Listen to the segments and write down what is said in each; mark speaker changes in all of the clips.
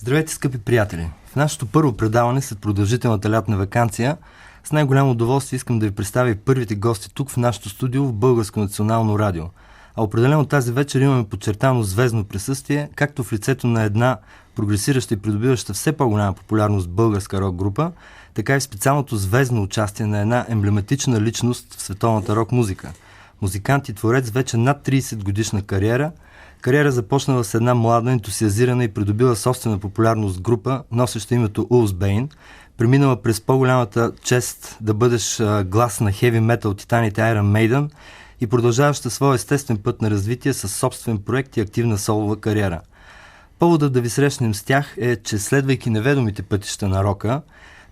Speaker 1: Здравейте, скъпи приятели! В нашето първо предаване след продължителната лятна ваканция с най-голямо удоволствие искам да ви представя и първите гости тук в нашото студио в Българско национално радио. А определено тази вечер имаме подчертано звездно присъствие, както в лицето на една прогресираща и придобиваща все по-голяма популярност българска рок група, така и в специалното звездно участие на една емблематична личност в световната рок музика. Музикант и творец вече над 30 годишна кариера. Кариера започнала с една млада, ентусиазирана и придобила собствена популярност група, носеща името Улсбейн, преминала през по-голямата чест да бъдеш глас на хеви метал титаните Iron Maiden и продължаваща своя естествен път на развитие с собствен проект и активна солова кариера. Поводът да ви срещнем с тях е, че следвайки неведомите пътища на рока,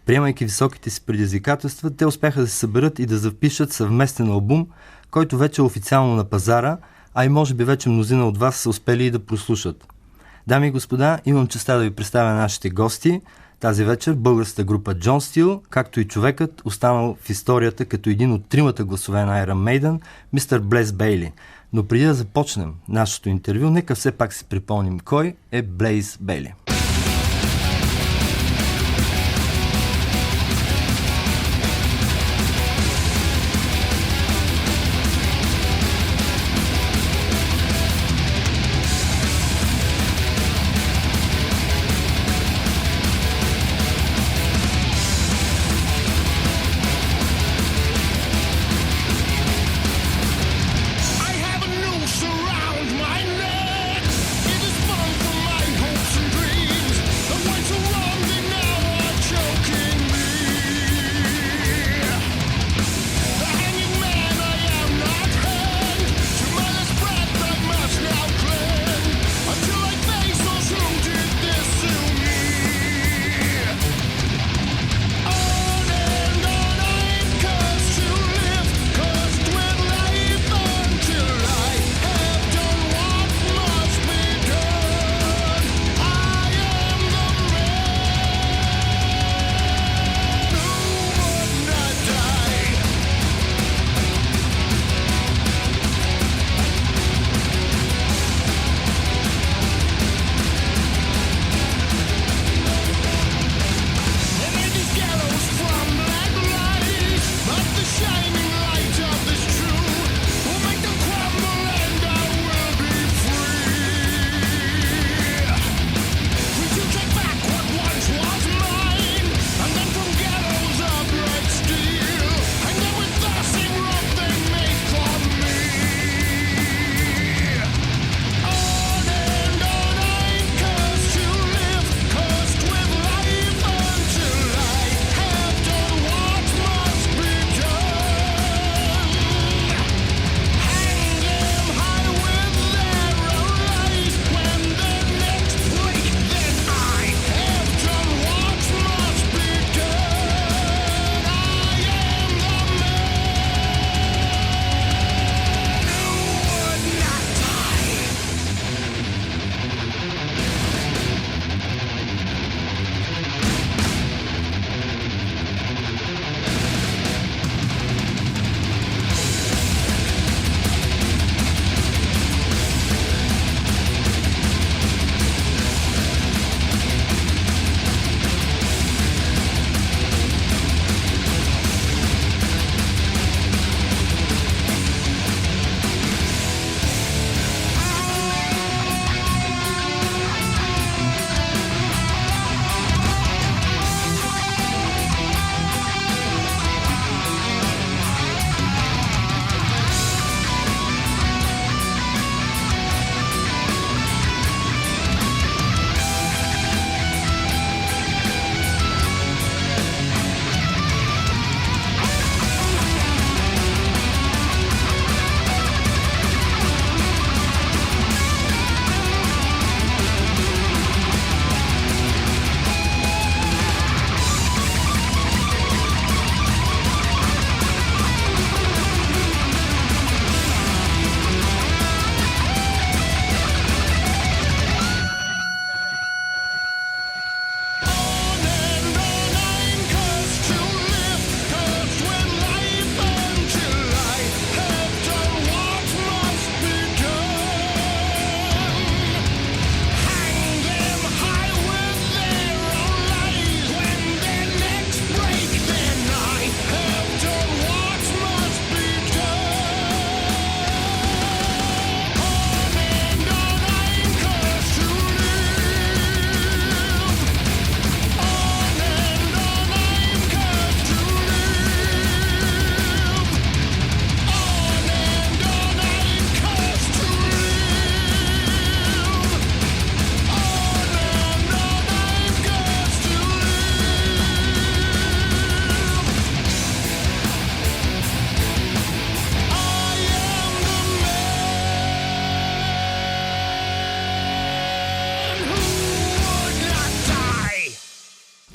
Speaker 1: приемайки високите си предизвикателства, те успяха да се съберат и да запишат съвместен албум, който вече е официално на пазара, а и може би вече мнозина от вас са успели и да прослушат. Дами и господа, имам честта да ви представя нашите гости. Тази вечер българската група John Steel, както и човекът, останал в историята като един от тримата гласове на Iron Maiden, мистер Блейз Бейли. Но преди да започнем нашето интервю, нека все пак си припомним кой е Блейз Бейли.
Speaker 2: Around my neck, it is fun for my hopes and dreams.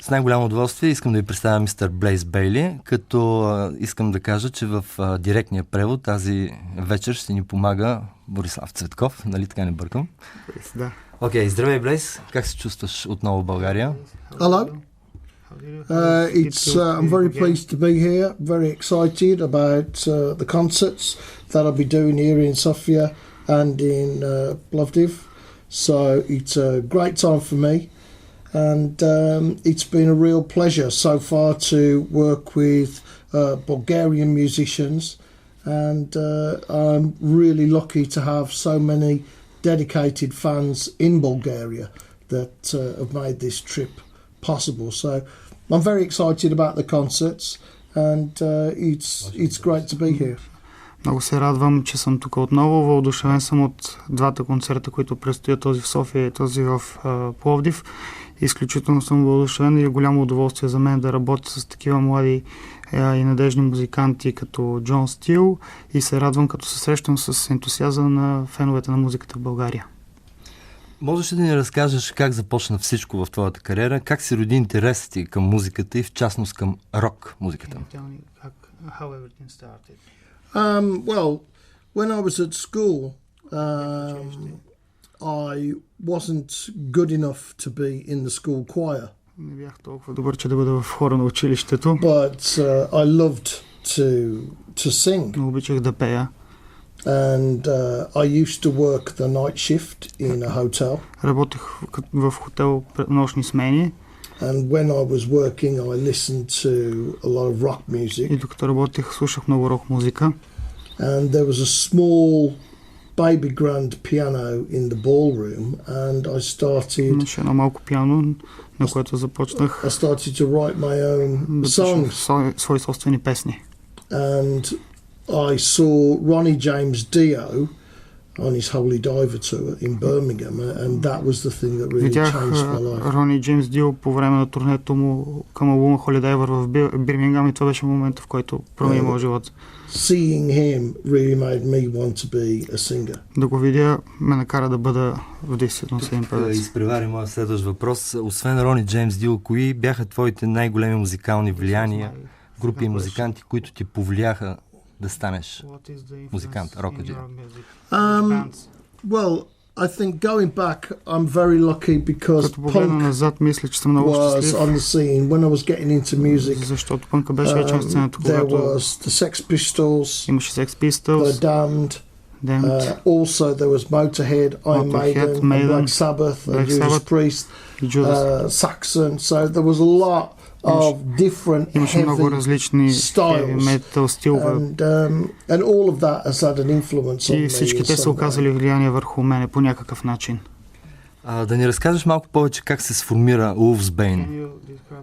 Speaker 1: С най-голямо удоволствие искам да ви представя мистер Блейз Бейли, като искам да кажа, че в директния превод тази вечер ще ни помага Борислав Цветков, нали така не бъркам?
Speaker 2: Да.
Speaker 1: Окей, здравей, Блейз, как се чувстваш отново в България?
Speaker 3: Hello. I'm very pleased to be here, very excited about the concerts that I'll be doing here in Sofia and in Plovdiv. So it's a great time for me, and it's been a real pleasure so far to work with Bulgarian musicians, and I'm really lucky to have so many dedicated fans in Bulgaria that have made this trip possible. So I'm very excited about the concerts, and it's great to be here.
Speaker 2: Много се радвам, че съм тук отново. Въодушевен съм от двата концерта, които предстоят, този в София и този в Пловдив. Изключително съм въодушевен и е голямо удоволствие за мен да работя с такива млади и надежни музиканти като Джон Стил и се радвам, като се срещам с ентусиазъм на феновете на музиката в България.
Speaker 1: Можеш ли да ни разкажеш как започна всичко в твоята кариера, как се роди интересът ти към музиката и в частност към рок музиката?
Speaker 3: Well, when I was at school, I wasn't good enough to be in the school choir.
Speaker 2: Не бях толкова добър, че да бъда в хора на училището.
Speaker 3: But I loved to sing.
Speaker 2: Но обичах да пея.
Speaker 3: And I used to work the night shift in a hotel.
Speaker 2: Работех в хотел нощни смени.
Speaker 3: And when I was working, I listened to a lot of rock music.
Speaker 2: И докато работех, слушах много рок музика.
Speaker 3: And there was a small baby grand piano in the ballroom, and I started.
Speaker 2: Имаше едно малко пиано, на което започнах.
Speaker 3: I started to write my own songs.
Speaker 2: Свои собствени песни.
Speaker 3: And I saw Ronnie James Dio on his Holy Diver tour in Birmingham, and that was the thing that really changed my life.
Speaker 2: Видях Рони Джеймс Дио по време на турнето му към албума Holy Diver в Бирмингам и това беше момента, в който промени моят живот.
Speaker 3: Seeing him really made me want to be a singer.
Speaker 2: Да го видя ме накара да бъда в действителност един певец.
Speaker 1: Изпревари моят следващ въпрос. Освен Рони Джеймс Дио, кои бяха твоите най-големи музикални влияния, групи и музиканти, които ти повлияха да станеш музикант, рокаджия?
Speaker 3: Well, I think going back, I'm very lucky because punk
Speaker 2: назад, мисля, че съм много
Speaker 3: was on the scene when I was getting into music.
Speaker 2: Защото пънка беше вече на сцената,
Speaker 3: there was the Sex Pistols,
Speaker 2: имаше Sex Pistols,
Speaker 3: The Damned. Also, there was Motorhead, Iron Maiden, Black Sabbath, Judas Priest, Saxon. So there was a lot of different heavy styles, and all of that has had an influence on me.
Speaker 2: И всички те са оказали влияние върху мене по някакъв начин.
Speaker 1: Да ни разкажеш малко повече как се сформира Wolfsbane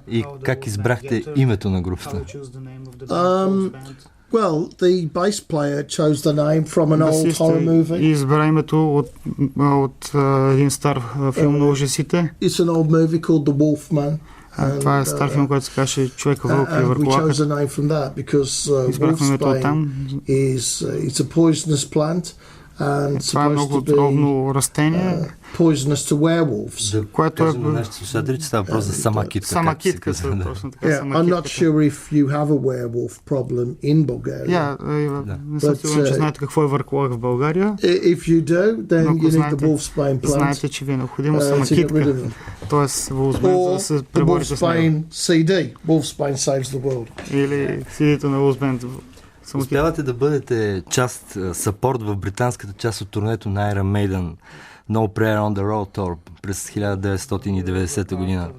Speaker 1: и как избрахте името на групата?
Speaker 3: Well, the bass player chose the name from an old horror movie.
Speaker 2: Избра името от един стар филм на ужасите.
Speaker 3: It's an old movie called The Wolfman.
Speaker 2: Това е стар филм, който се каже Човека вълк или върколакът.
Speaker 3: Избрахме името от там. It's a poisonous plant.
Speaker 2: Това е много отровно растение.
Speaker 3: Poisonous to werewolves.
Speaker 1: Да, което е на нашите слушатели, че става въпрос за сама китка.
Speaker 2: Сама китка са точно така.
Speaker 3: I'm not sure if you have a werewolf problem in Bulgaria.
Speaker 2: Не съм сигурен, че знаете какво е върколак в България.
Speaker 3: If you do, then you need the Wolfsbane plant.
Speaker 2: Знаете, че ви е необходимо сама китка. Тоест Wolfsbane, за да се преборите с него.
Speaker 3: Wolfsbane CD. Wolfsbane saves the world.
Speaker 2: Или CD-то на Wolfsbane.
Speaker 1: Успявате да бъдете част, съпорт в британската част от турнето на Iron Maiden No Prayer on the Road Tour през 1990 година.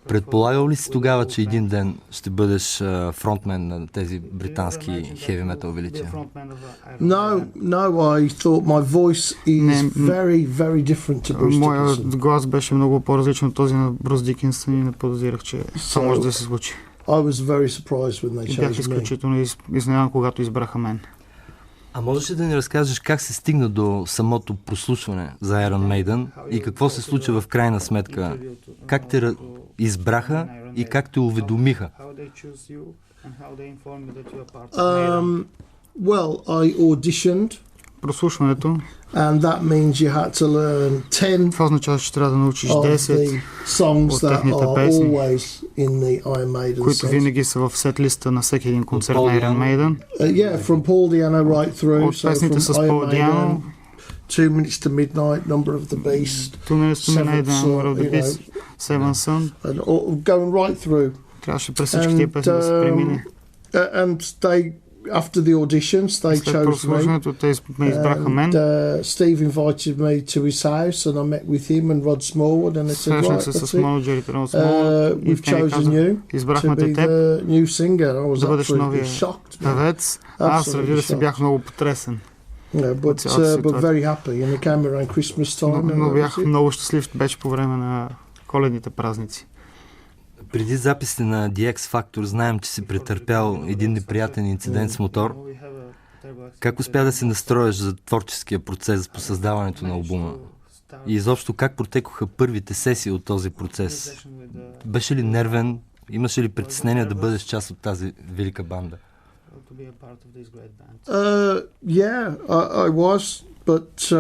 Speaker 1: Предполагал ли си тогава, че един ден ще бъдеш фронтмен на тези британски хеви метал величия?
Speaker 3: No, I thought my voice is very, very different to Bruce Dickinson.
Speaker 2: Моят глас беше много по-различен от този на Брус Дикинсън и не подозирах, че това може да се случи.
Speaker 3: I was very surprised when they chose me.
Speaker 2: Бях изключително изненадан, когато избраха мен.
Speaker 1: А можеш ли да ни разкажеш как се стигна до самото прослушване за Iron Maiden и какво се случи в крайна сметка? Как те избраха и как те уведомиха?
Speaker 3: Well, I auditioned.
Speaker 2: прослушването.
Speaker 3: And that means you had to learn 10
Speaker 2: Това означава, че трябва да научиш
Speaker 3: of
Speaker 2: 10,
Speaker 3: the songs
Speaker 2: от
Speaker 3: that
Speaker 2: техните
Speaker 3: are
Speaker 2: песни,
Speaker 3: always in the Iron Maiden
Speaker 2: които
Speaker 3: set.
Speaker 2: винаги са в сет листа на всеки един концерт
Speaker 1: Paul
Speaker 2: на Iron Maiden.
Speaker 3: Yeah, from Paul Diano right through.
Speaker 2: От
Speaker 3: So
Speaker 2: песните с
Speaker 3: from
Speaker 2: Пол
Speaker 3: Iron
Speaker 2: Диано,
Speaker 3: Maiden, 2 Minutes to Midnight, Number of the Beast,
Speaker 2: 2 Minutes to Midnight,
Speaker 3: Seventh
Speaker 2: Number of
Speaker 3: Son,
Speaker 2: the
Speaker 3: you
Speaker 2: Beast, Seven Son.
Speaker 3: and going right through.
Speaker 2: Трябваше през всички тия песни да се премине.
Speaker 3: And they, after the auditions, they
Speaker 2: След
Speaker 3: chose me.
Speaker 2: прослушването те ме избраха мен.
Speaker 3: Steve invited me to his house and I met with him and Rod Smallwood and they said,
Speaker 2: Срещнах
Speaker 3: right,
Speaker 2: се
Speaker 3: that's
Speaker 2: с
Speaker 3: it.
Speaker 2: менеджерите на Смолът и
Speaker 3: We've
Speaker 2: те ми
Speaker 3: chosen
Speaker 2: казаха,
Speaker 3: you
Speaker 2: избрахме
Speaker 3: to
Speaker 2: те
Speaker 3: be
Speaker 2: теб
Speaker 3: the new singer. I was
Speaker 2: да бъдеш
Speaker 3: absolutely
Speaker 2: новия
Speaker 3: shocked.
Speaker 2: певец. Аз,
Speaker 3: Absolutely
Speaker 2: разбира се,
Speaker 3: shocked.
Speaker 2: бях много потресен.
Speaker 3: Yeah, but very happy, and it came around Christmas time. and
Speaker 2: Но
Speaker 3: that
Speaker 2: бях
Speaker 3: was it.
Speaker 2: много щастлив, беше по време на коледните празници.
Speaker 1: Преди записите на The X Factor знаем, че си претърпял един неприятен инцидент с мотор. Как успя да се настроиш за творческия процес по създаването на албума? И изобщо как протекоха първите сесии от този процес? Беше ли нервен? Имаше ли притеснение да бъдеш част от тази велика банда?
Speaker 3: Yeah, I was, but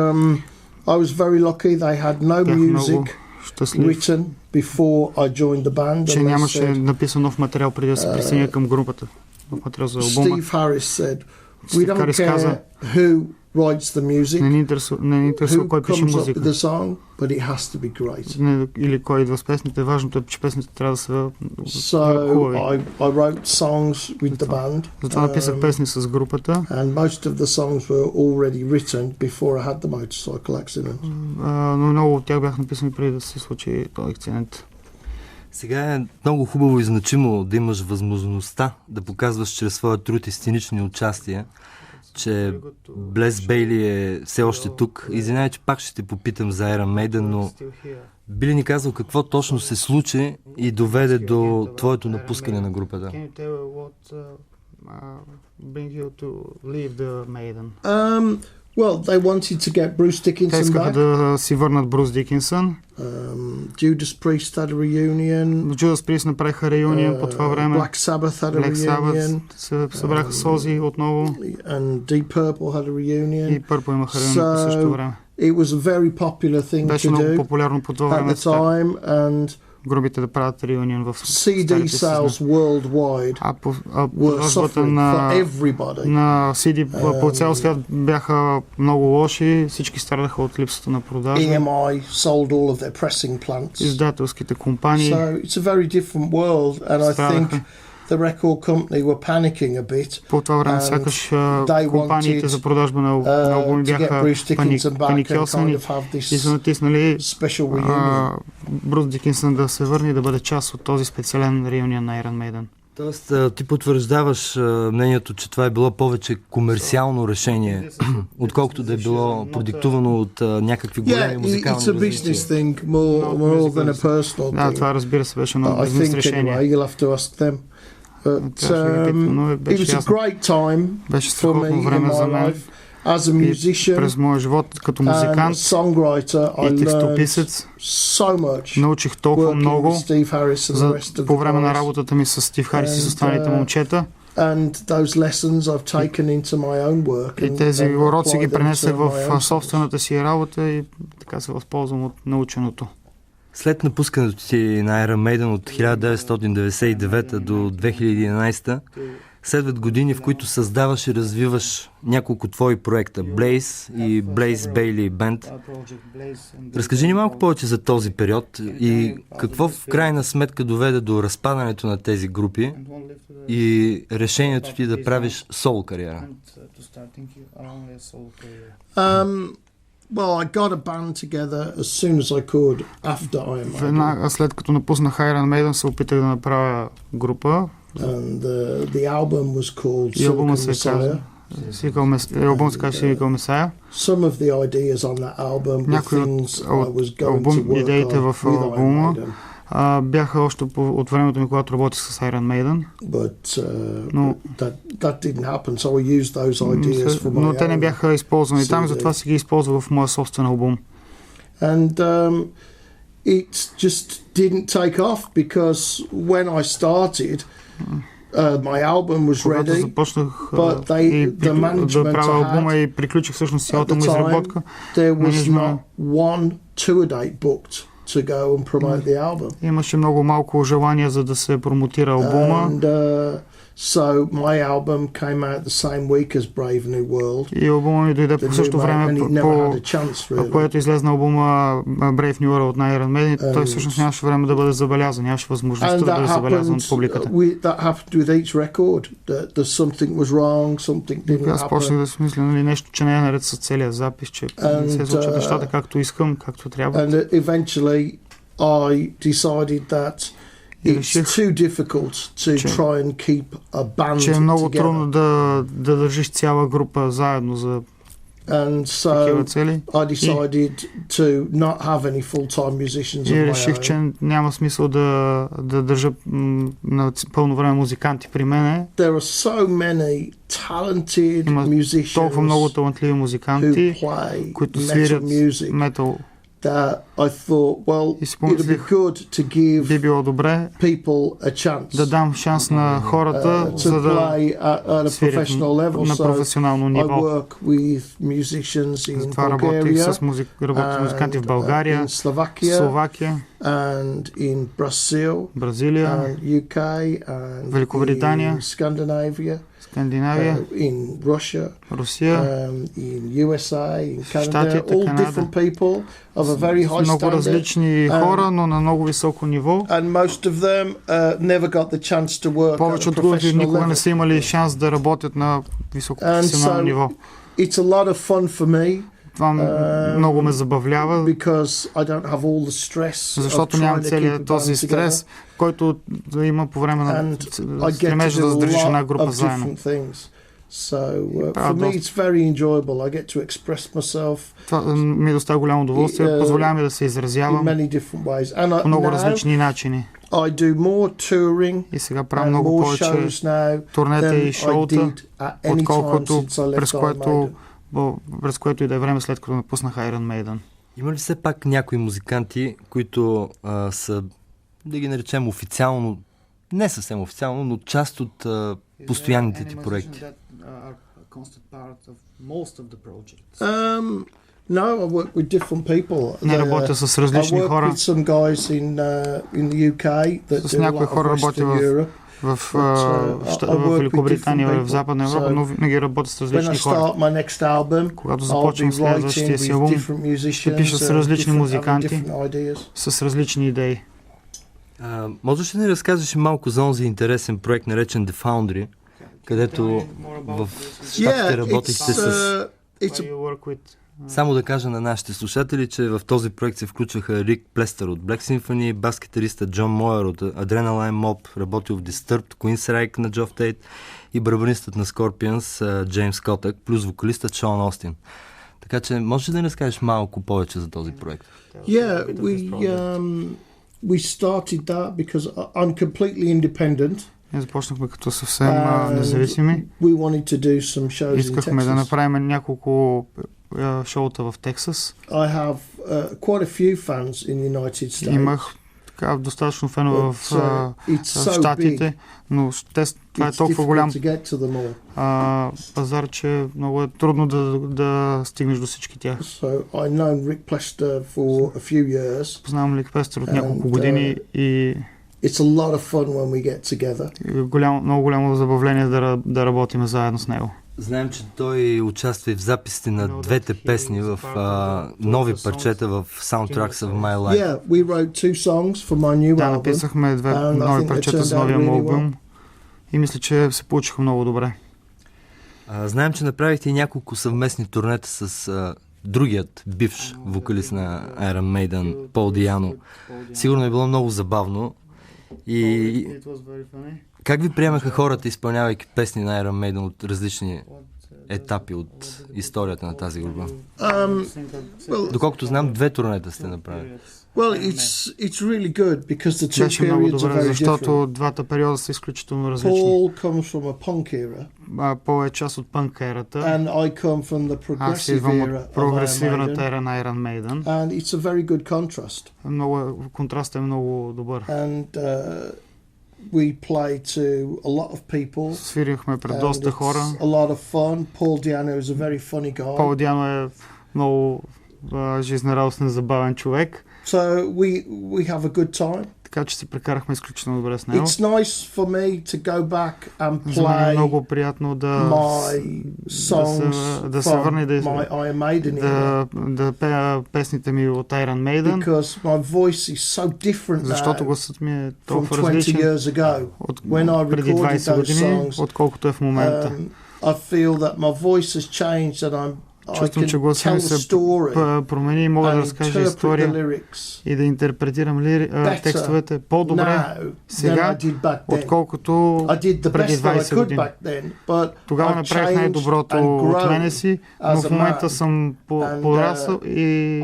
Speaker 3: I was very lucky. They had no
Speaker 2: Бях много
Speaker 3: music
Speaker 2: щастлив,
Speaker 3: written before I joined the band.
Speaker 2: че
Speaker 3: and they
Speaker 2: нямаше
Speaker 3: said,
Speaker 2: написан нов материал преди да се присъединя към групата. Нов материал за албума.
Speaker 3: Steve Harris said, "We
Speaker 2: Стив
Speaker 3: don't
Speaker 2: Харис
Speaker 3: care
Speaker 2: каза,
Speaker 3: who writes the music,
Speaker 2: не ни интересува
Speaker 3: who
Speaker 2: кой пише
Speaker 3: comes up with
Speaker 2: музика.
Speaker 3: the song, but it has to be great."
Speaker 2: Не, или кой идва с песните. Важното е, че песните трябва да са
Speaker 3: So
Speaker 2: хубави.
Speaker 3: I wrote songs with the band.
Speaker 2: Затова написах песни с групата.
Speaker 3: And most of the songs were already written before I had the motorcycle accident.
Speaker 2: Но много от тях бях написани преди да се случи този акцидент.
Speaker 1: Сега е много хубаво и значимо да имаш възможността да показваш чрез своя труд и сценични участия, че Блес Бейли е все още тук. Извинявай, че пак ще те попитам за Iron Maiden, но би ли ни казал какво точно се случи и доведе до твоето напускане на групата?
Speaker 3: Well, they wanted to get Bruce
Speaker 2: Те
Speaker 3: Dickinson
Speaker 2: искаха
Speaker 3: back.
Speaker 2: да си върнат Брус Дикинсън.
Speaker 3: Judas Priest had a reunion.
Speaker 2: Judas Priest направиха реюнион по това време.
Speaker 3: Black Sabbath had a
Speaker 2: Black
Speaker 3: reunion.
Speaker 2: Sabbath се събраха с Ози отново.
Speaker 3: And Deep Purple had a reunion.
Speaker 2: И Пърпъл имаха реюнион по същото време.
Speaker 3: It was a very popular thing
Speaker 2: Беше
Speaker 3: to
Speaker 2: много
Speaker 3: do
Speaker 2: популярно по това
Speaker 3: at
Speaker 2: време
Speaker 3: the time, and
Speaker 2: групите да правят реюнион в
Speaker 3: CD
Speaker 2: старите си
Speaker 3: sales
Speaker 2: сна.
Speaker 3: worldwide
Speaker 2: А
Speaker 3: were
Speaker 2: продажбата
Speaker 3: suffering for
Speaker 2: на
Speaker 3: everybody.
Speaker 2: CD по цял свят бяха много лоши, всички страдаха от липсата на продажби.
Speaker 3: EMI sold all of their pressing plants.
Speaker 2: Издателските компании
Speaker 3: So it's a very different world, and I think
Speaker 2: страдаха.
Speaker 3: the record company were panicking a bit.
Speaker 2: По това време
Speaker 3: And
Speaker 2: сякаш
Speaker 3: they
Speaker 2: компаниите
Speaker 3: wanted,
Speaker 2: за продажба на албуми
Speaker 3: to get
Speaker 2: бяха
Speaker 3: Bruce Dickinson back and
Speaker 2: паникьосани
Speaker 3: kind of have
Speaker 2: и са
Speaker 3: this
Speaker 2: натиснали
Speaker 3: special reunion.
Speaker 2: Брус Дикинсън да се върне и да бъде част от този специален реюнион на Iron Maiden.
Speaker 1: Тоест, ти потвърждаваш мнението, че това е било повече комерциално решение, отколкото да е било продиктувано от някакви големи
Speaker 3: Yeah,
Speaker 1: музикални
Speaker 3: it's a business
Speaker 1: развития.
Speaker 3: thing more than a personal
Speaker 2: Да,
Speaker 3: thing.
Speaker 2: това разбира се беше много
Speaker 3: I
Speaker 2: бизнес
Speaker 3: think
Speaker 2: решение.
Speaker 3: anyway, you'll have to ask them. But
Speaker 2: Но
Speaker 3: it
Speaker 2: беше
Speaker 3: was a
Speaker 2: ясно.
Speaker 3: great time
Speaker 2: Беше
Speaker 3: for
Speaker 2: страхотно
Speaker 3: me in
Speaker 2: време за
Speaker 3: my
Speaker 2: мен.
Speaker 3: life as a
Speaker 2: И
Speaker 3: musician
Speaker 2: през моя живот като
Speaker 3: and
Speaker 2: музикант
Speaker 3: songwriter. I
Speaker 2: и
Speaker 3: learned
Speaker 2: текстописец
Speaker 3: so much
Speaker 2: научих толкова
Speaker 3: working
Speaker 2: много
Speaker 3: with Steve Harris and the rest of
Speaker 2: по
Speaker 3: the
Speaker 2: време на
Speaker 3: guys.
Speaker 2: работата ми с Стив Харис и с останалите момчета.
Speaker 3: And those lessons I've taken into my own work.
Speaker 2: И тези
Speaker 3: and
Speaker 2: уроци
Speaker 3: apply
Speaker 2: ги
Speaker 3: them
Speaker 2: пренесех
Speaker 3: to my
Speaker 2: в
Speaker 3: own
Speaker 2: собствената си работа и така се възползвам от наученото.
Speaker 1: След напускането ти на Iron Maiden от 1999 до 2011 следват години, в които създаваш и развиваш няколко твои проекта, Blaze и Blaze Bailey Band. Разкажи ни малко повече за този период и какво в крайна сметка доведе до разпадането на тези групи и решението ти да правиш соло кариера.
Speaker 3: Well, I got a band together as soon as I could after Iron Maiden.
Speaker 2: Веднага след като напуснах Iron Maiden се опитах да направя група.
Speaker 3: And the album was called
Speaker 2: И албума
Speaker 3: Silk
Speaker 2: се
Speaker 3: and
Speaker 2: казва
Speaker 3: Messiah.
Speaker 2: албумът се казва Silk and Messiah.
Speaker 3: Some of the ideas on that album were
Speaker 2: Някои
Speaker 3: things I was going to work
Speaker 2: идеите
Speaker 3: on
Speaker 2: в
Speaker 3: with Iron
Speaker 2: албума
Speaker 3: Maiden.
Speaker 2: Бяха още от времето ми, когато работих с Iron Maiden.
Speaker 3: But
Speaker 2: Но
Speaker 3: that didn't happen, so I used those ideas for my
Speaker 2: но те не
Speaker 3: own.
Speaker 2: бяха използвани там, затова си ги използвах в моя собствен албум.
Speaker 3: And it just didn't take off because when I started, my album was
Speaker 2: Когато
Speaker 3: ready,
Speaker 2: започнах
Speaker 3: but the management
Speaker 2: да правя
Speaker 3: I
Speaker 2: албума
Speaker 3: had
Speaker 2: и приключих всъщност
Speaker 3: at
Speaker 2: цялата
Speaker 3: the
Speaker 2: му
Speaker 3: time,
Speaker 2: изработка,
Speaker 3: there was
Speaker 2: Management-
Speaker 3: not one tour date booked to go and promote the album.
Speaker 2: имаше много малко желание за да се промотира албума.
Speaker 3: And so my album came out the same week as Brave New World.
Speaker 2: И албума ми дойде
Speaker 3: The
Speaker 2: по
Speaker 3: new
Speaker 2: същото
Speaker 3: man, and
Speaker 2: време,
Speaker 3: he never had a chance
Speaker 2: по
Speaker 3: really.
Speaker 2: което излезна албума Brave New World на Iron Maiden. Той всъщност нямаше време да бъде забелязан, нямаше възможността
Speaker 3: And
Speaker 2: да
Speaker 3: that
Speaker 2: бъде забелязан
Speaker 3: happened,
Speaker 2: от публиката.
Speaker 3: that happened with each record. That something was wrong, something didn't
Speaker 2: Аз почнах
Speaker 3: happen.
Speaker 2: да си мисля, нали, нещо, че не е наред с целия запис, че не се случват нещата както искам, както трябва.
Speaker 3: And eventually I decided that
Speaker 2: И
Speaker 3: it's
Speaker 2: реших,
Speaker 3: too difficult to
Speaker 2: че-
Speaker 3: try and keep a band
Speaker 2: че е много трудно
Speaker 3: together.
Speaker 2: да държиш цяла група заедно за
Speaker 3: And
Speaker 2: такива
Speaker 3: so
Speaker 2: цели.
Speaker 3: I decided to not have any full-time musicians
Speaker 2: И
Speaker 3: of
Speaker 2: реших,
Speaker 3: my own.
Speaker 2: че няма смисъл да държа на пълно време музиканти при мене.
Speaker 3: There are so many talented
Speaker 2: Има толкова много
Speaker 3: musicians
Speaker 2: талантливи
Speaker 3: who
Speaker 2: музиканти,
Speaker 3: play
Speaker 2: които
Speaker 3: metal
Speaker 2: свирят
Speaker 3: music
Speaker 2: метал.
Speaker 3: that I thought, well,
Speaker 2: И си
Speaker 3: it'd be
Speaker 2: помислих,
Speaker 3: good to give
Speaker 2: би било добре
Speaker 3: people a chance
Speaker 2: да дам шанс на хората,
Speaker 3: to
Speaker 2: за да
Speaker 3: play at a
Speaker 2: свирят
Speaker 3: professional level.
Speaker 2: на
Speaker 3: So
Speaker 2: професионално
Speaker 3: I
Speaker 2: ниво.
Speaker 3: work with musicians in
Speaker 2: Затова работих
Speaker 3: Bulgaria
Speaker 2: с музиканти в
Speaker 3: and
Speaker 2: България,
Speaker 3: in Slovakia
Speaker 2: Словакия,
Speaker 3: and in Brazil
Speaker 2: Бразилия,
Speaker 3: and UK and
Speaker 2: Великобритания,
Speaker 3: in Scandinavia,
Speaker 2: Скандинавия,
Speaker 3: in Russia,
Speaker 2: Русия,
Speaker 3: in USA, in Canada,
Speaker 2: Щатите,
Speaker 3: all
Speaker 2: Канада.
Speaker 3: different people of a very high
Speaker 2: много
Speaker 3: standard.
Speaker 2: различни хора, но на много високо ниво.
Speaker 3: And most of them never got the chance to work at
Speaker 2: Повече
Speaker 3: a
Speaker 2: от другите
Speaker 3: professional
Speaker 2: никога не
Speaker 3: level.
Speaker 2: са имали шанс да работят на високо
Speaker 3: And
Speaker 2: професионално
Speaker 3: so
Speaker 2: ниво.
Speaker 3: it's a lot of fun for me
Speaker 2: Това много ме забавлява,
Speaker 3: because I don't have all the stress of
Speaker 2: защото нямам
Speaker 3: trying to keep a
Speaker 2: целият
Speaker 3: band
Speaker 2: този стрес, който да има по време на
Speaker 3: And I get to
Speaker 2: стремежа да
Speaker 3: do a
Speaker 2: задържиш една
Speaker 3: lot
Speaker 2: група
Speaker 3: of
Speaker 2: заедно.
Speaker 3: different things. So for
Speaker 2: правда,
Speaker 3: me it's very enjoyable. I get to express myself
Speaker 2: Това ми доставя голямо удоволствие, позволява ми да се
Speaker 3: in
Speaker 2: изразявам
Speaker 3: many different ways. And
Speaker 2: по много
Speaker 3: now
Speaker 2: различни начини.
Speaker 3: I do more touring
Speaker 2: И сега правя
Speaker 3: and
Speaker 2: много
Speaker 3: more
Speaker 2: повече
Speaker 3: shows now
Speaker 2: турнета
Speaker 3: than
Speaker 2: и
Speaker 3: I
Speaker 2: шоута,
Speaker 3: did at any time
Speaker 2: отколкото
Speaker 3: since I
Speaker 2: през
Speaker 3: left Iron
Speaker 2: което,
Speaker 3: Maiden.
Speaker 2: през което и да е време след като напуснах Iron Maiden.
Speaker 1: Има ли все пак някои музиканти, които са, да ги наречем официално, не съвсем официално, но част от постоянните ти проекти?
Speaker 3: No, I work with different people.
Speaker 2: Не работя с
Speaker 3: I
Speaker 2: различни
Speaker 3: work
Speaker 2: хора.
Speaker 3: with some guys in the UK that
Speaker 2: С
Speaker 3: do a
Speaker 2: някои
Speaker 3: lot
Speaker 2: хора
Speaker 3: of
Speaker 2: работя
Speaker 3: Western Europe.
Speaker 2: в
Speaker 3: I work
Speaker 2: в
Speaker 3: with
Speaker 2: Великобритания,
Speaker 3: different
Speaker 2: в Западна Европа,
Speaker 3: people.
Speaker 2: но винаги работя с
Speaker 3: When I
Speaker 2: различни хора.
Speaker 3: start my next album,
Speaker 2: Когато
Speaker 3: I'll
Speaker 2: започвам
Speaker 3: be
Speaker 2: следващия
Speaker 3: writing
Speaker 2: си
Speaker 3: with
Speaker 2: албум,
Speaker 3: different musicians
Speaker 2: пиша с
Speaker 3: and
Speaker 2: различни
Speaker 3: having
Speaker 2: музиканти.
Speaker 3: different ideas.
Speaker 2: с различни идеи.
Speaker 1: Можеш ли да ни разкажеш малко за онзи интересен проект, наречен The Foundry, където в Щатите работихте с... Само да кажа на нашите слушатели, че в този проект се включваха Рик Плестър от Black Symphony, бас-гитариста Джон Мойер от Adrenaline Mob, работил в Disturbed, Queensryche на Джоф Тейт и барабанистът на Scorpions Джеймс Котък, плюс вокалистът Шон Остин. Така че можеш ли да ни разкажеш малко повече за този проект?
Speaker 3: Yeah, we started that because I'm completely independent.
Speaker 2: Ние започнахме като съвсем независими.
Speaker 3: We wanted to do some shows in
Speaker 2: Искахме да
Speaker 3: Texas.
Speaker 2: направим няколко шоута в Тексас.
Speaker 3: I have quite a few fans in the United States.
Speaker 2: Имах така достатъчно фенове в
Speaker 3: It's so big.
Speaker 2: Щатите, но това е
Speaker 3: It's
Speaker 2: толкова
Speaker 3: difficult
Speaker 2: голям
Speaker 3: to get to them all.
Speaker 2: пазар, че много е трудно да стигнеш до всички тях.
Speaker 3: So I know Rick Plester for a few years.
Speaker 2: Познавам Рик Плестър от
Speaker 3: And,
Speaker 2: няколко години и
Speaker 3: It's a lot of fun when we get together.
Speaker 2: много голямо забавление да работим заедно с него.
Speaker 1: Знаем, че той участва и в записите на двете песни в нови парчета в Soundtracks of My Life.
Speaker 3: Yeah, we wrote 2 songs for my new
Speaker 2: Да,
Speaker 3: album.
Speaker 2: написахме две
Speaker 3: And I
Speaker 2: нови
Speaker 3: think they
Speaker 2: парчета
Speaker 3: turned
Speaker 2: за
Speaker 3: out
Speaker 2: новия му
Speaker 3: really
Speaker 2: албум и мисля, че се получиха много добре.
Speaker 1: Знаем, че направихте и няколко съвместни турнета с другият бивш вокалист на Iron Maiden, Пол Диано. Сигурно е било много забавно. И как ви приемаха хората, изпълнявайки песни на Iron Maiden от различни етапи от историята на тази група? Доколкото знам, 2 турнета сте направили.
Speaker 3: Well, it's really good because the two
Speaker 2: Беше много
Speaker 3: periods are
Speaker 2: добре,
Speaker 3: very
Speaker 2: защото
Speaker 3: different.
Speaker 2: двата периода са изключително различни.
Speaker 3: Paul comes from a punk era,
Speaker 2: Пол е част от пънк ерата.
Speaker 3: and I come from the
Speaker 2: Аз
Speaker 3: progressive
Speaker 2: идвам
Speaker 3: era
Speaker 2: от
Speaker 3: of Iron
Speaker 2: прогресивната
Speaker 3: Maiden,
Speaker 2: ера на Iron Maiden.
Speaker 3: and it's a very good contrast.
Speaker 2: Контрастът е много добър.
Speaker 3: And we play to a lot of people.
Speaker 2: Свирихме пред
Speaker 3: And
Speaker 2: доста
Speaker 3: it's
Speaker 2: хора.
Speaker 3: a lot of fun. Paul Diano is a very funny guy.
Speaker 2: Пол Диано е много жизнерадостен, забавен човек.
Speaker 3: So we have a good time.
Speaker 2: Така че се прекарахме изключително добре с него.
Speaker 3: It's nice for me to go back and
Speaker 2: За мен е
Speaker 3: play
Speaker 2: много приятно
Speaker 3: my songs
Speaker 2: да се върне
Speaker 3: from my Iron Maiden era,
Speaker 2: да пея песните ми от Iron Maiden,
Speaker 3: because my voice is so different
Speaker 2: защото
Speaker 3: now
Speaker 2: гласът ми е
Speaker 3: from
Speaker 2: толкова
Speaker 3: 20
Speaker 2: различен
Speaker 3: years ago.
Speaker 2: от
Speaker 3: When I
Speaker 2: преди
Speaker 3: recorded
Speaker 2: 20
Speaker 3: those
Speaker 2: години,
Speaker 3: songs,
Speaker 2: отколкото е в момента.
Speaker 3: I feel that my voice has changed and I
Speaker 2: Чувствам, че
Speaker 3: can
Speaker 2: гласът
Speaker 3: tell
Speaker 2: ми
Speaker 3: the
Speaker 2: се
Speaker 3: story
Speaker 2: промени и мога да
Speaker 3: and
Speaker 2: разкажа
Speaker 3: interpret the
Speaker 2: история
Speaker 3: lyrics
Speaker 2: и да интерпретирам текстовете по-добре
Speaker 3: now
Speaker 2: сега,
Speaker 3: than I did back then.
Speaker 2: отколкото
Speaker 3: I did the
Speaker 2: преди
Speaker 3: best that I
Speaker 2: 20
Speaker 3: could
Speaker 2: години.
Speaker 3: back then, but
Speaker 2: Тогава
Speaker 3: I've
Speaker 2: направих
Speaker 3: changed
Speaker 2: най-доброто
Speaker 3: and
Speaker 2: от
Speaker 3: grown
Speaker 2: мене си, но
Speaker 3: as
Speaker 2: в
Speaker 3: a
Speaker 2: момента
Speaker 3: man.
Speaker 2: съм
Speaker 3: And,
Speaker 2: порасъл и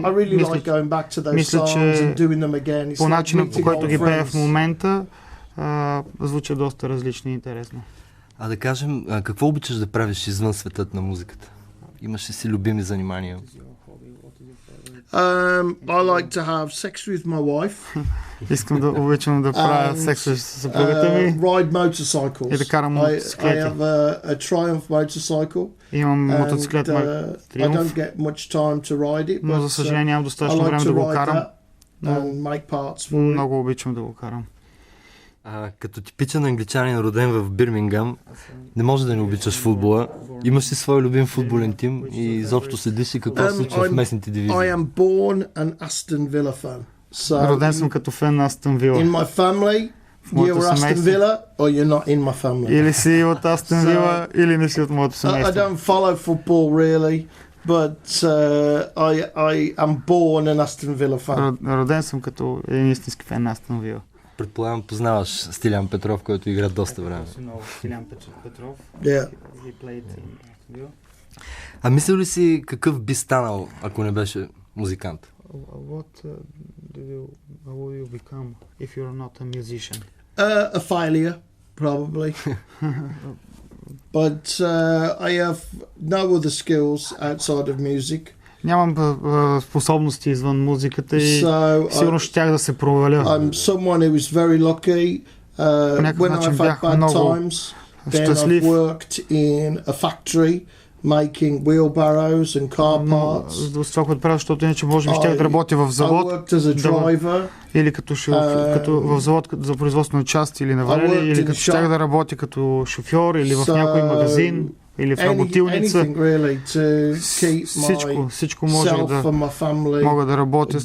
Speaker 3: I really
Speaker 2: мисля,
Speaker 3: like going back to those
Speaker 2: мисля,
Speaker 3: songs
Speaker 2: че
Speaker 3: and doing them again. It's
Speaker 2: по
Speaker 3: like
Speaker 2: начина, по
Speaker 3: meeting
Speaker 2: който
Speaker 3: old
Speaker 2: ги пея в
Speaker 3: friends.
Speaker 2: момента, звуча доста различно и интересно.
Speaker 1: А да кажем, какво обичаш да правиш извън светът на музиката? Имаш ли си любими занимания?
Speaker 3: I like to have sex with my wife.
Speaker 2: Искам да обичам да правя секс с съпругата ми
Speaker 3: Ride motorcycles.
Speaker 2: и да карам
Speaker 3: I
Speaker 2: мотоциклети.
Speaker 3: have a Triumph motorcycle.
Speaker 2: Имам мотоциклет
Speaker 3: I don't
Speaker 2: Триумф,
Speaker 3: get much time to ride it,
Speaker 2: но за
Speaker 3: but
Speaker 2: съжаление нямам
Speaker 3: I
Speaker 2: достатъчно
Speaker 3: like
Speaker 2: време
Speaker 3: to
Speaker 2: да го
Speaker 3: ride
Speaker 2: карам.
Speaker 3: that and make parts for it.
Speaker 2: Много обичам да го карам.
Speaker 1: Като типичен англичанин, роден в Бирмингам, не може да не обичаш футбола. Имаш ли свой любим футболен тим и изобщо следиш ли какво се случва в местните
Speaker 3: I
Speaker 1: дивизии?
Speaker 3: am born an Aston Villa fan. So
Speaker 2: Роден съм като фен на Астън Вила.
Speaker 3: in my family,
Speaker 2: моето
Speaker 3: you're Aston
Speaker 2: семейство.
Speaker 3: Villa or you're not in my family.
Speaker 2: Или си от Астън Вила, или не си от моето
Speaker 3: I
Speaker 2: семейство.
Speaker 3: don't follow football really, but I am born an Aston Villa fan.
Speaker 2: Роден съм като един истински фен на Астън Вила.
Speaker 1: Предполагам, познаваш Стилян Петров, който игра доста време.
Speaker 2: Петров.
Speaker 3: Yeah.
Speaker 1: А мислил ли си какъв би станал, ако не беше музикант?
Speaker 2: What will you become if you're not a musician?
Speaker 3: A failure, probably. But I have no other skills outside of music.
Speaker 2: Нямам способности извън музиката и
Speaker 3: So
Speaker 2: сигурно щях да се проваля.
Speaker 3: I'm someone who is very lucky.
Speaker 2: някакъв
Speaker 3: When
Speaker 2: начин
Speaker 3: I've had
Speaker 2: бях
Speaker 3: bad
Speaker 2: много
Speaker 3: times, then I've
Speaker 2: щастлив.
Speaker 3: worked in a factory making wheelbarrows and car parts.
Speaker 2: С това, което правя, защото иначе може би щях да работя в
Speaker 3: I
Speaker 2: завод
Speaker 3: worked as a driver.
Speaker 2: или като в завод за производство на части или на варели, или като щях да работя като шофьор или в някой магазин или в работилница.
Speaker 3: Anything really to keep
Speaker 2: Всичко може
Speaker 3: myself
Speaker 2: да
Speaker 3: and my family
Speaker 2: мога да работя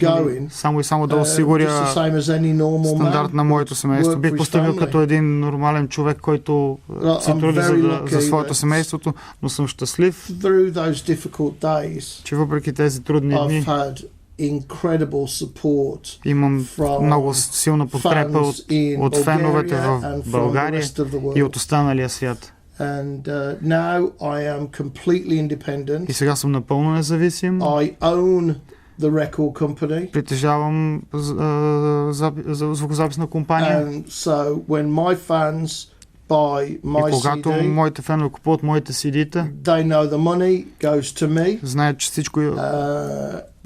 Speaker 2: само и само да
Speaker 3: just the
Speaker 2: осигуря
Speaker 3: same as any normal
Speaker 2: стандарт
Speaker 3: man.
Speaker 2: на моето семейство.
Speaker 3: Work
Speaker 2: Бих
Speaker 3: for his
Speaker 2: поступил
Speaker 3: family.
Speaker 2: като един нормален човек, който се
Speaker 3: I'm
Speaker 2: труди
Speaker 3: very
Speaker 2: за
Speaker 3: lucky
Speaker 2: своето
Speaker 3: that
Speaker 2: семейството, но съм щастлив,
Speaker 3: Through those difficult days,
Speaker 2: че въпреки тези трудни
Speaker 3: I've
Speaker 2: дни
Speaker 3: had incredible support
Speaker 2: имам
Speaker 3: from
Speaker 2: много силна подкрепа
Speaker 3: fans in
Speaker 2: от феновете
Speaker 3: Bulgaria
Speaker 2: в
Speaker 3: and from the
Speaker 2: България
Speaker 3: rest of the
Speaker 2: и
Speaker 3: world.
Speaker 2: от останалия свят.
Speaker 3: And now I am completely independent.
Speaker 2: И сега съм напълно независим.
Speaker 3: I own the record company.
Speaker 2: Притежавам звукозаписна компания.
Speaker 3: And so when my fans buy
Speaker 2: И
Speaker 3: my
Speaker 2: когато
Speaker 3: CD,
Speaker 2: моите фенове купуват моите CD-та,
Speaker 3: they know the money goes to me.
Speaker 2: знаят, че всичко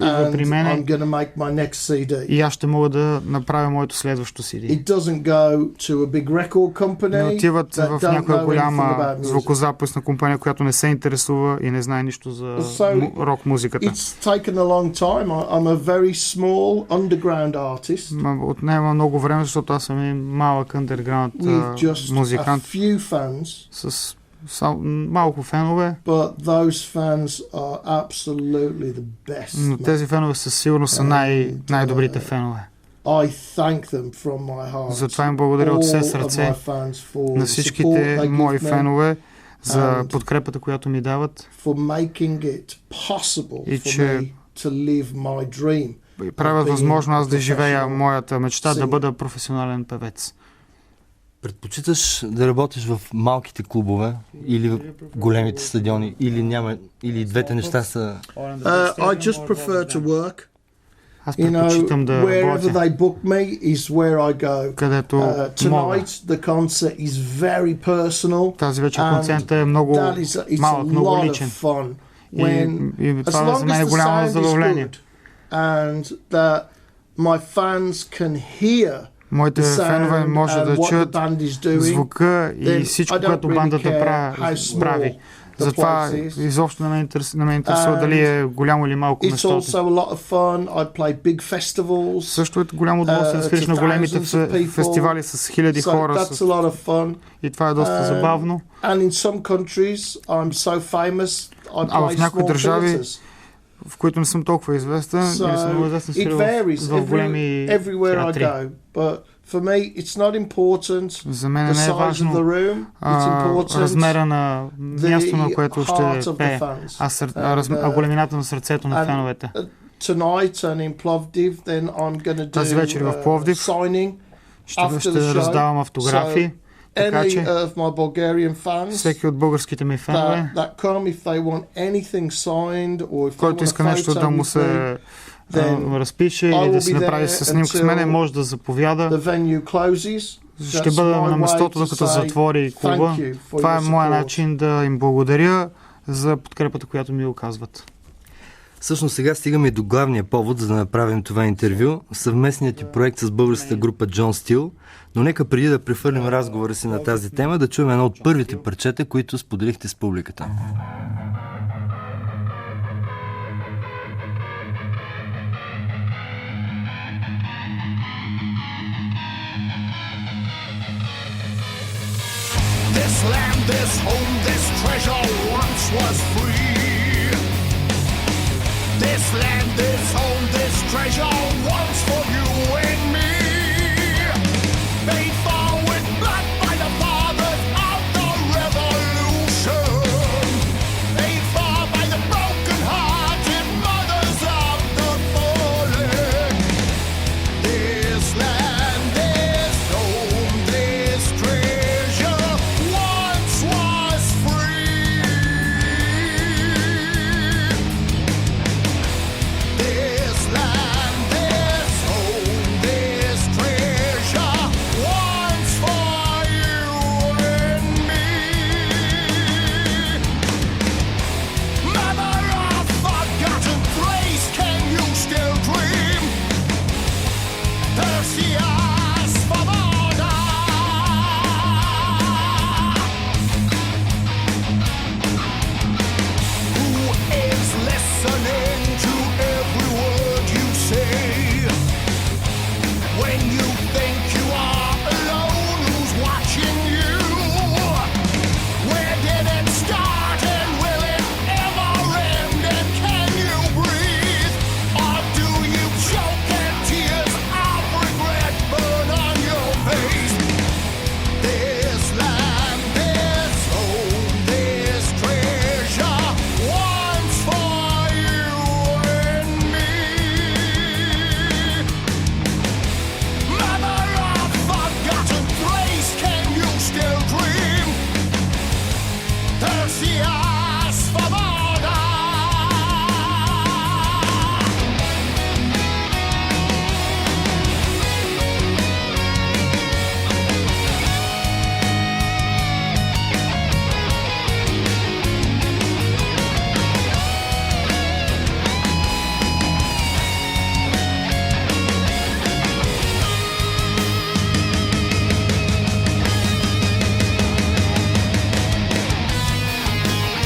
Speaker 3: And
Speaker 2: при мене.
Speaker 3: I'm going to make my next CD.
Speaker 2: и аз ще мога да направя моето следващо CD.
Speaker 3: It doesn't go to a big record company.
Speaker 2: Не отиват
Speaker 3: that
Speaker 2: в
Speaker 3: don't
Speaker 2: някоя
Speaker 3: know
Speaker 2: голяма
Speaker 3: anything about music.
Speaker 2: звукозаписна компания, която не се интересува и не знае нищо за
Speaker 3: So,
Speaker 2: рок музиката.
Speaker 3: It's taken a long time. I'm a very small underground artist
Speaker 2: Отнема много време, защото аз съм един малък андерграунд
Speaker 3: with just a
Speaker 2: музикант
Speaker 3: few fans,
Speaker 2: с малко фенове,
Speaker 3: but those fans are absolutely the best.
Speaker 2: но
Speaker 3: man.
Speaker 2: тези фенове със сигурност са най-добрите фенове.
Speaker 3: I thank them from my heart.
Speaker 2: Затова им благодаря от все
Speaker 3: All of
Speaker 2: сърце
Speaker 3: my fans for
Speaker 2: на
Speaker 3: the
Speaker 2: всичките
Speaker 3: support they
Speaker 2: мои
Speaker 3: give me,
Speaker 2: фенове за
Speaker 3: and
Speaker 2: подкрепата, която ми дават,
Speaker 3: for making it possible
Speaker 2: и
Speaker 3: for
Speaker 2: че
Speaker 3: me to live my dream.
Speaker 2: и правят възможно аз да живея
Speaker 3: professional
Speaker 2: моята мечта да
Speaker 3: singer.
Speaker 2: бъда професионален певец.
Speaker 1: Предпочиташ да работиш в малките клубове или в големите стадиони, или двете неща са...
Speaker 3: I just prefer to work.
Speaker 2: Аз
Speaker 3: You know,
Speaker 2: предпочитам да
Speaker 3: wherever
Speaker 2: работя,
Speaker 3: they book me is where I go.
Speaker 2: където мога.
Speaker 3: Tonight the concert is very personal.
Speaker 2: Тази вечер
Speaker 3: and
Speaker 2: концертът е много
Speaker 3: That is it's
Speaker 2: малък,
Speaker 3: a
Speaker 2: много
Speaker 3: lot
Speaker 2: личен.
Speaker 3: of fun.
Speaker 2: И
Speaker 3: As
Speaker 2: това за
Speaker 3: long
Speaker 2: мен е
Speaker 3: as the
Speaker 2: голямо
Speaker 3: sound is
Speaker 2: задоволение.
Speaker 3: good and that my fans can hear
Speaker 2: Моите
Speaker 3: the
Speaker 2: фенове
Speaker 3: sound
Speaker 2: може
Speaker 3: and
Speaker 2: да
Speaker 3: what the
Speaker 2: чуят
Speaker 3: band is doing,
Speaker 2: звука и
Speaker 3: then
Speaker 2: всичко,
Speaker 3: I don't
Speaker 2: което
Speaker 3: really
Speaker 2: бандата
Speaker 3: care how small
Speaker 2: прави.
Speaker 3: the
Speaker 2: Затова
Speaker 3: place is.
Speaker 2: изобщо не ме интересува дали е голямо или малко
Speaker 3: It's
Speaker 2: местото.
Speaker 3: also a lot of fun. I play big festivals.
Speaker 2: Също е голямо удоволствие да свириш
Speaker 3: to
Speaker 2: на големите
Speaker 3: thousands of people.
Speaker 2: фестивали с хиляди
Speaker 3: So
Speaker 2: хора
Speaker 3: that's a lot of fun.
Speaker 2: и това е доста забавно.
Speaker 3: And in some countries, I'm so famous, I
Speaker 2: А в
Speaker 3: play
Speaker 2: някои
Speaker 3: small
Speaker 2: държави,
Speaker 3: theatres.
Speaker 2: в които не съм толкова известен, или съм много известен,
Speaker 3: it
Speaker 2: свиря
Speaker 3: varies
Speaker 2: в големи
Speaker 3: everywhere I
Speaker 2: театри.
Speaker 3: go. But for me, it's not important
Speaker 2: За мен
Speaker 3: the
Speaker 2: не е
Speaker 3: size of the
Speaker 2: важно
Speaker 3: room. It's important
Speaker 2: размера на място, на което
Speaker 3: the heart
Speaker 2: ще
Speaker 3: of the
Speaker 2: пее,
Speaker 3: fans.
Speaker 2: а големината на сърцето на
Speaker 3: and
Speaker 2: феновете.
Speaker 3: Tonight and in Plovdiv, then I'm going to
Speaker 2: Тази вечер в
Speaker 3: do
Speaker 2: Пловдив
Speaker 3: signing
Speaker 2: ще
Speaker 3: after the show.
Speaker 2: раздавам автографи, така
Speaker 3: Any
Speaker 2: че
Speaker 3: of my Bulgarian fans
Speaker 2: всеки от българските ми фенове,
Speaker 3: that come, if they want anything signed or if they
Speaker 2: който
Speaker 3: want
Speaker 2: иска
Speaker 3: a
Speaker 2: нещо да
Speaker 3: photo
Speaker 2: му
Speaker 3: with me,
Speaker 2: се
Speaker 3: then
Speaker 2: разпише
Speaker 3: I
Speaker 2: или
Speaker 3: will
Speaker 2: да си
Speaker 3: be
Speaker 2: направи
Speaker 3: there
Speaker 2: снимка с мене,
Speaker 3: until
Speaker 2: може да заповяда.
Speaker 3: the venue closes.
Speaker 2: Ще
Speaker 3: That's
Speaker 2: бъда
Speaker 3: my
Speaker 2: на
Speaker 3: way
Speaker 2: местото,
Speaker 3: to
Speaker 2: докато
Speaker 3: say
Speaker 2: затвори клуба.
Speaker 3: thank you for
Speaker 2: Това е
Speaker 3: your
Speaker 2: моят
Speaker 3: support.
Speaker 2: начин да им благодаря за подкрепата, която ми оказват.
Speaker 1: Всъщност сега стигаме и до главния повод, за да направим това интервю, съвместният ти проект с българската група John Steel, но нека преди да прехвърлим разговора си на тази тема, да чуем едно от първите парчета, които споделихте с публиката.
Speaker 4: This land, this home, this treasure once was free. This land, this home, this treasure once for you and me. Paid for with blood by the fathers of the revolution. Paid for by the broken-hearted mothers of the fallen. This land, this home, this treasure once was free. This land, this home, this treasure once for you and me. Mother of forgotten place, can you still dream? Perseus for order. Who is listening to every word you say? When you think you are alone, who's watching you? Where did it start and will it ever end? And can you breathe? Or do you choke and tears of regret burn on your face? This land, this home, this treasure once for you and me. Mother of forgotten place, can you still dream? Perseus for order.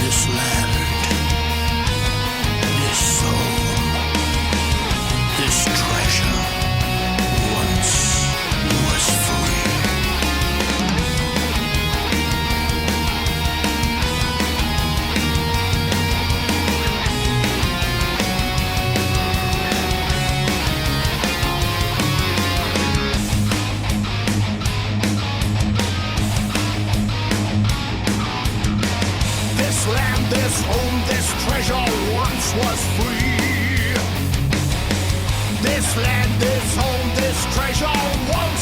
Speaker 4: This land, this soul, this treasure once was free. This land, this home, this treasure once was free. This land, this home, this treasure once